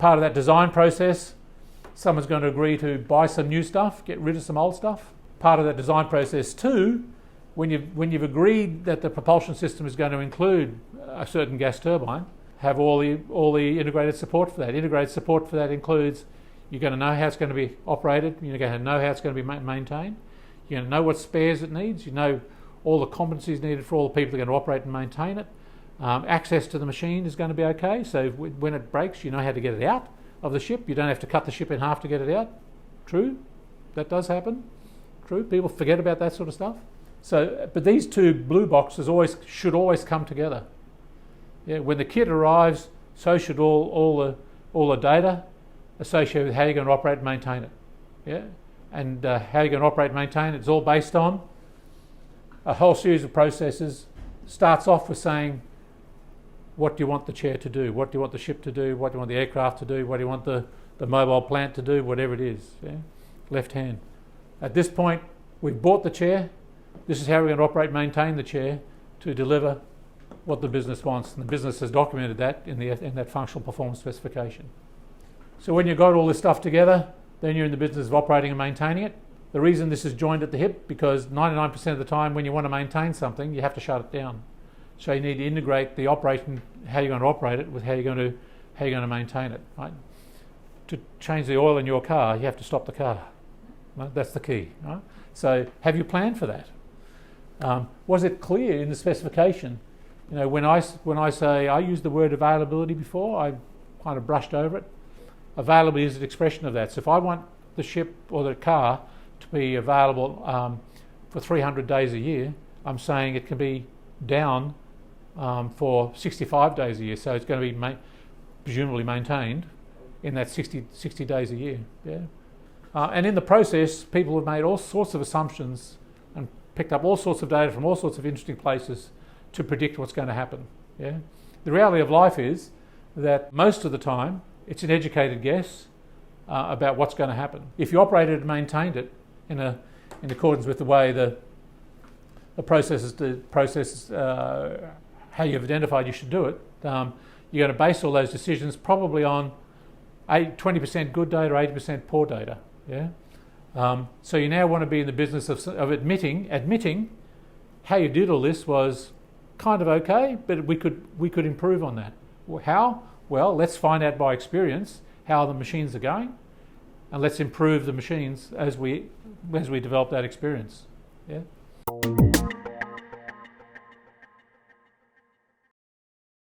part of that design process, someone's going to agree to buy some new stuff, get rid of some old stuff. Part of that design process too, when you've agreed that the propulsion system is going to include a certain gas turbine, have all the integrated support for that. Integrated support for that includes you're going to know how it's going to be operated, you're going to know how it's going to be maintained, you're going to know what spares it needs, you know all the competencies needed for all the people that are going to operate and maintain it. Access to the machine is going to be okay, so when it breaks you know how to get it out of the ship. You don't have to cut the ship in half to get it out. True, that does happen. True, people forget about that sort of stuff. So, but these two blue boxes should always come together. Yeah, when the kit arrives, so should all the data associated with how you're going to operate and maintain it. Yeah, and how you're going to operate and maintain it is all based on a whole series of processes. Starts off with saying, what do you want the chair to do? What do you want the ship to do? What do you want the aircraft to do? What do you want the mobile plant to do? Whatever it is. Yeah? Left hand. At this point, we've bought the chair. This is how we're going to operate and maintain the chair to deliver what the business wants. And the business has documented that in that functional performance specification. So when you've got all this stuff together, then you're in the business of operating and maintaining it. The reason this is joined at the hip, because 99% of the time when you want to maintain something, you have to shut it down. So you need to integrate the operation, how you're going to operate it, with how you're going to maintain it. Right? To change the oil in your car, you have to stop the car. Right? That's the key. Right? So have you planned for that? Was it clear in the specification? You know, when I say, I used the word availability before, I kind of brushed over it. Availability is an expression of that. So if I want the ship or the car to be available for 300 days a year, I'm saying it can be down for 65 days a year. So it's going to be presumably maintained in that 60 days a year. Yeah. And in the process, people have made all sorts of assumptions and picked up all sorts of data from all sorts of interesting places to predict what's going to happen. Yeah. The reality of life is that most of the time it's an educated guess about what's going to happen. If you operated and maintained it in accordance with the way the processes how you've identified you should do it, you're going to base all those decisions probably on 20% good data, 80% poor data. Yeah. So you now want to be in the business of admitting how you did all this was kind of okay, but we could improve on that. How? Well, let's find out by experience how the machines are going, and let's improve the machines as we develop that experience. Yeah.